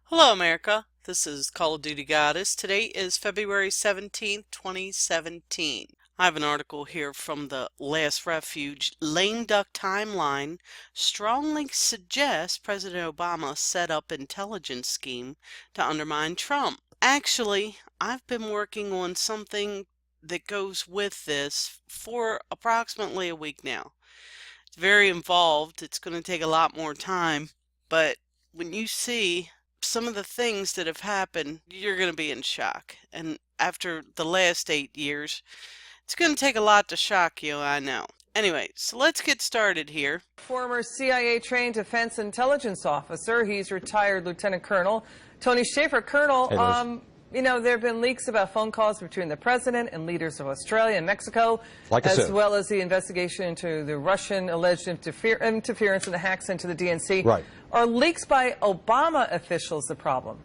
Hello America, this is Call of Duty Goddess. Today is February 17th, 2017. I have an article here from the Last Refuge. Lame duck timeline strongly suggests President Obama set up intelligence scheme to undermine Trump. Actually, I've been working on something that goes with this for approximately a week now. It's very involved. It's going to take a lot more time, but when you see some of the things that have happened, you're going to be in shock. And after the last 8 years, it's going to take a lot to shock you, I know. Anyway, so let's get started here. Former CIA-trained defense intelligence officer, he's retired Lieutenant Colonel Tony Schaffer. Colonel, you know, there have been leaks about phone calls between the president and leaders of Australia and Mexico, as well as the investigation into the Russian alleged interference in the hacks into the DNC. Right. Are leaks by Obama officials the problem?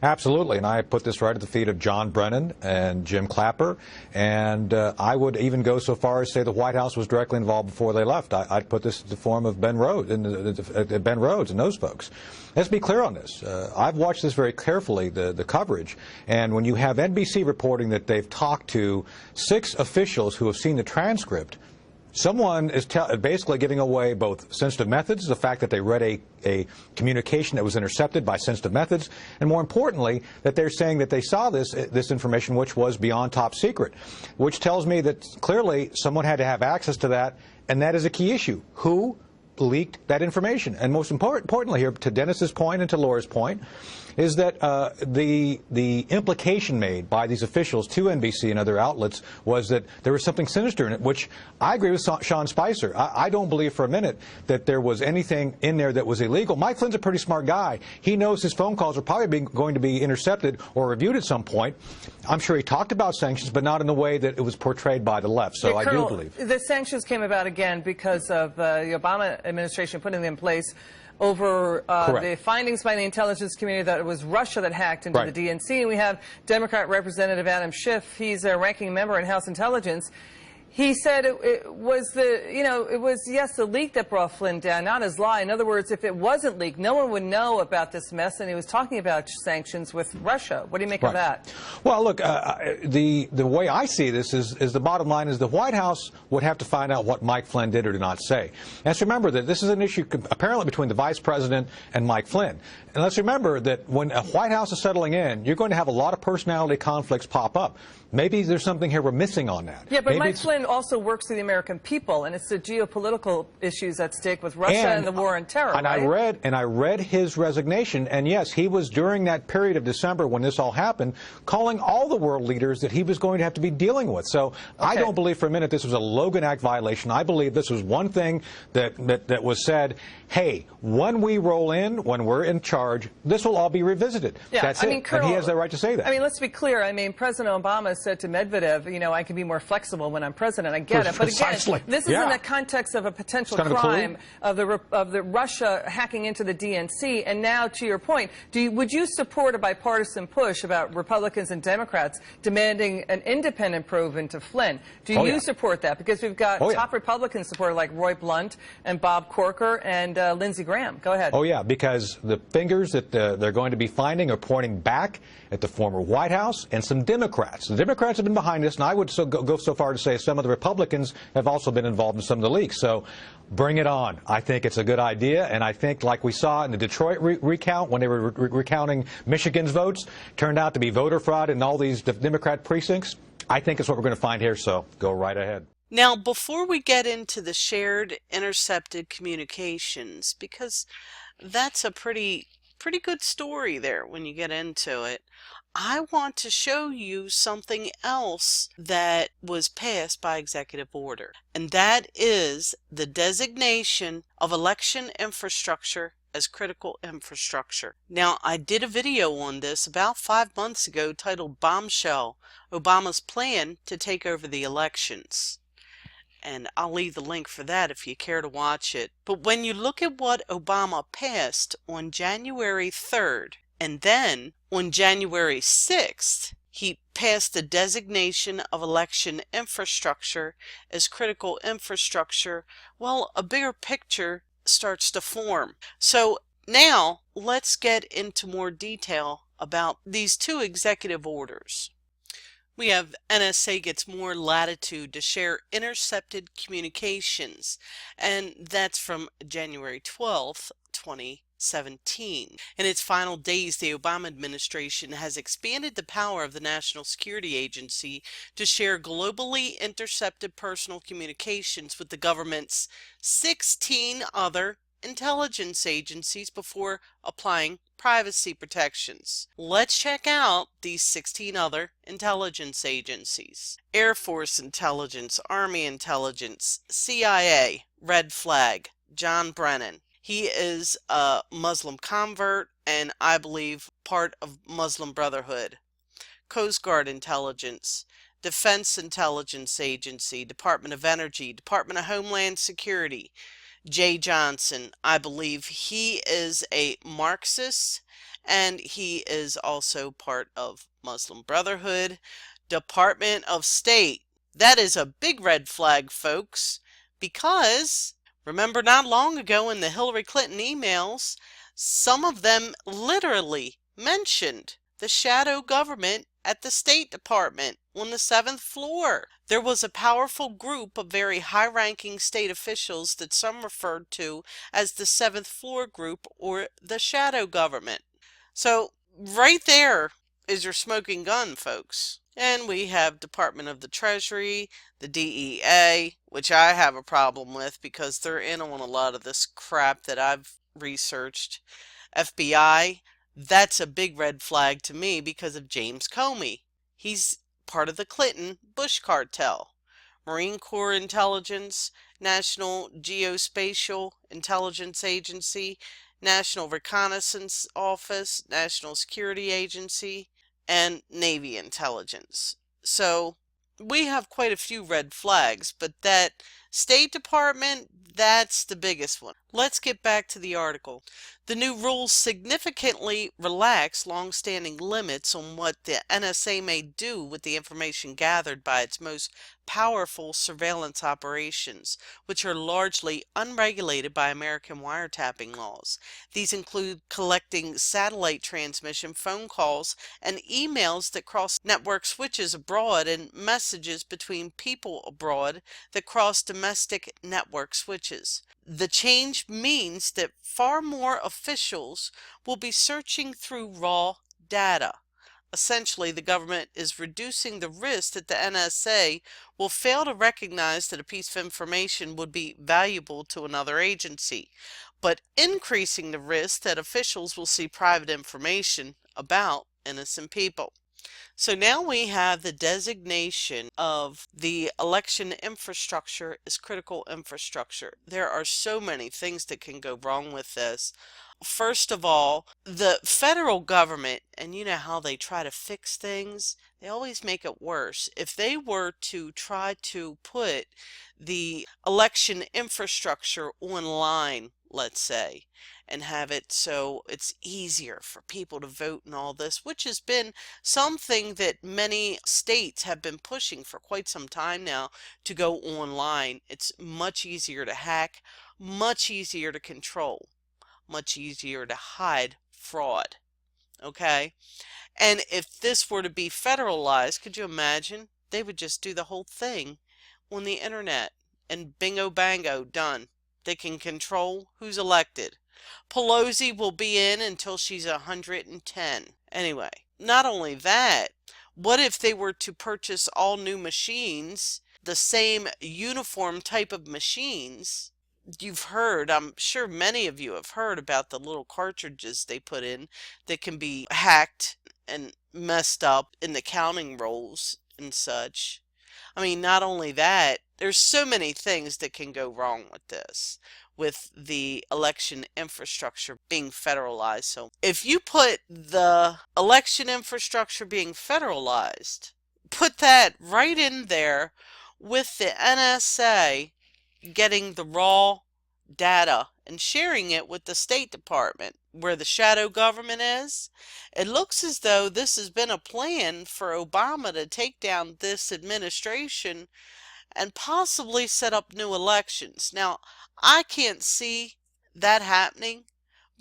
Absolutely, and I put this right at the feet of John Brennan and Jim Clapper, and I would even go so far as say the White House was directly involved before they left. I'd put this in the form of Ben Rhodes and those folks. Let's be clear on this. I've watched this very carefully, the coverage, and when you have NBC reporting that they've talked to 6 officials who have seen the transcript, someone is basically giving away both sensitive methods, the fact that they read a communication that was intercepted by sensitive methods, and more importantly, that they're saying that they saw this information which was beyond top secret, which tells me that clearly someone had to have access to that, and that is a key issue. Who leaked that information? And most importantly here, to Dennis's point and to Laura's point, is that the implication made by these officials to NBC and other outlets was that there was something sinister in it, which I agree with Sean Spicer. I don't believe for a minute that there was anything in there that was illegal. Mike Flynn's a pretty smart guy. He knows his phone calls are probably going to be intercepted or reviewed at some point. I'm sure he talked about sanctions, but not in the way that it was portrayed by the left. So I do believe. The sanctions came about again because of the Obama administration putting them in place over the findings by the intelligence community that it was Russia that hacked into the DNC. And we have Democrat Representative Adam Schiff. He's a ranking member in House Intelligence. He said it was yes, the leak that brought Flynn down, not his lie. In other words, if it wasn't leaked, no one would know about this mess, and he was talking about sanctions with Russia. What do you make of that? Well, look, the way I see this is the bottom line is the White House would have to find out what Mike Flynn did or did not say. And let's remember that this is an issue apparently between the Vice President and Mike Flynn. And let's remember that when a White House is settling in, you're going to have a lot of personality conflicts pop up. Maybe there's something here we're missing on that. Yeah, but Mike Flynn also works for the American people, and it's the geopolitical issues at stake with Russia and the war on terror. And I read his resignation, and yes, he was during that period of December when this all happened, calling all the world leaders that he was going to have to be dealing with. So I don't believe for a minute this was a Logan Act violation. I believe this was one thing that was said, hey, when we roll in, when we're in charge, this will all be revisited. Yeah, that's it. Colonel, and he has the right to say that. I mean, let's be clear. I mean, President Obama said to Medvedev, you know, I can be more flexible when I'm president. I get it. But again, this is in the context of a potential crime of the Russia hacking into the DNC. And now, to your point, would you support a bipartisan push about Republicans and Democrats demanding an independent probe into Flynn? Do you support that? Because we've got top Republican supporters like Roy Blunt and Bob Corker and Lindsey Graham. Go ahead. Oh, yeah, because the fingers that they're going to be finding are pointing back at the former White House and some Democrats. The Democrats have been behind this, and I would go so far to say some of the Republicans have also been involved in some of the leaks. So bring it on. I think it's a good idea, and I think like we saw in the Detroit recount when they were recounting Michigan's votes, turned out to be voter fraud in all these Democrat precincts. I think it's what we're going to find here, so go right ahead. Now, before we get into the shared intercepted communications, because that's a pretty good story there when you get into it, I want to show you something else that was passed by executive order, and that is the designation of election infrastructure as critical infrastructure. Now, I did a video on this about 5 months ago titled Bombshell, Obama's Plan to Take Over the Elections. And I'll leave the link for that if you care to watch it. But when you look at what Obama passed on January 3rd, and then on January 6th, he passed the designation of election infrastructure as critical infrastructure, well, a bigger picture starts to form. So Now, let's get into more detail about these two executive orders. We have N.S.A. gets more latitude to share intercepted communications, and that's from January 12th, 2017. In its final days, the Obama administration has expanded the power of the National Security Agency to share globally intercepted personal communications with the government's 16 other intelligence agencies before applying privacy protections. Let's check out these 16 other intelligence agencies. Air Force Intelligence, Army Intelligence, CIA, Red Flag, John Brennan. He is a Muslim convert and I believe part of Muslim Brotherhood. Coast Guard Intelligence, Defense Intelligence Agency, Department of Energy, Department of Homeland Security, Jay Johnson. I believe he is a Marxist and he is also part of Muslim Brotherhood. Department of State. That is a big red flag, folks, because remember not long ago in the Hillary Clinton emails, some of them literally mentioned the shadow government at the State Department on the 7th floor. There was a powerful group of very high-ranking state officials that some referred to as the 7th floor group or the shadow government. So right there is your smoking gun, folks. And we have Department of the Treasury, the DEA, which I have a problem with because they're in on a lot of this crap that I've researched. FBI. That's a big red flag to me because of James Comey. He's part of the Clinton Bush cartel. Marine Corps Intelligence, National Geospatial Intelligence Agency, National Reconnaissance Office, National Security Agency, and Navy Intelligence. So we have quite a few red flags, but that State Department, that's the biggest one. Let's get back to the article. The new rules significantly relax long-standing limits on what the N.S.A. may do with the information gathered by its most powerful surveillance operations, which are largely unregulated by American wiretapping laws. These include collecting satellite transmission, phone calls, and emails that cross network switches abroad and messages between people abroad that cross domestic network switches. The change means that far more officials will be searching through raw data. Essentially, the government is reducing the risk that the N.S.A. will fail to recognize that a piece of information would be valuable to another agency, but increasing the risk that officials will see private information about innocent people. So now we have the designation of the election infrastructure as critical infrastructure. There are so many things that can go wrong with this. First of all, the federal government, and you know how they try to fix things, they always make it worse. If they were to try to put the election infrastructure online, let's say, and have it so it's easier for people to vote and all this, which has been something that many states have been pushing for quite some time now to go online. It's much easier to hack, much easier to control, much easier to hide fraud. Okay? And if this were to be federalized, could you imagine? They would just do the whole thing on the internet and bingo bango, done. They can control who's elected. Pelosi will be in until she's 110. Anyway, not only that, what if they were to purchase all new machines, the same uniform type of machines? You've heard, I'm sure many of you have heard about the little cartridges they put in that can be hacked and messed up in the counting rolls and such. I mean, not only that, there's so many things that can go wrong with this, with the election infrastructure being federalized. So if you put the election infrastructure being federalized, put that right in there with the N.S.A. getting the raw data and sharing it with the State Department, where the shadow government is, it looks as though this has been a plan for Obama to take down this administration and possibly set up new elections. Now, I can't see that happening,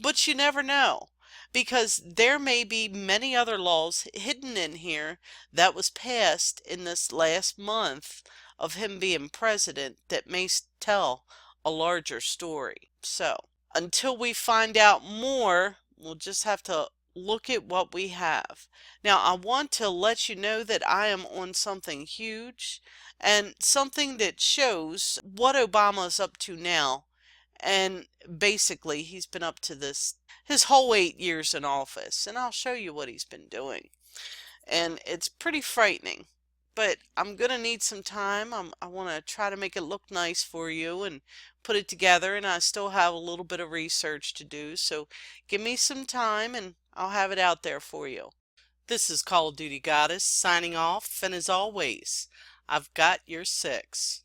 But you never know, because there may be many other laws hidden in here that was passed in this last month of him being president that may tell a larger story. So, until we find out more, we'll just have to look at what we have. Now, I want to let you know that I am on something huge and something that shows what Obama is up to now. And basically, he's been up to this his whole 8 years in office. And I'll show you what he's been doing. And it's pretty frightening. But I'm going to need some time. I want to try to make it look nice for you and put it together. And I still have a little bit of research to do. So give me some time and I'll have it out there for you. This is Call of Duty Goddess signing off. And as always, I've got your 6.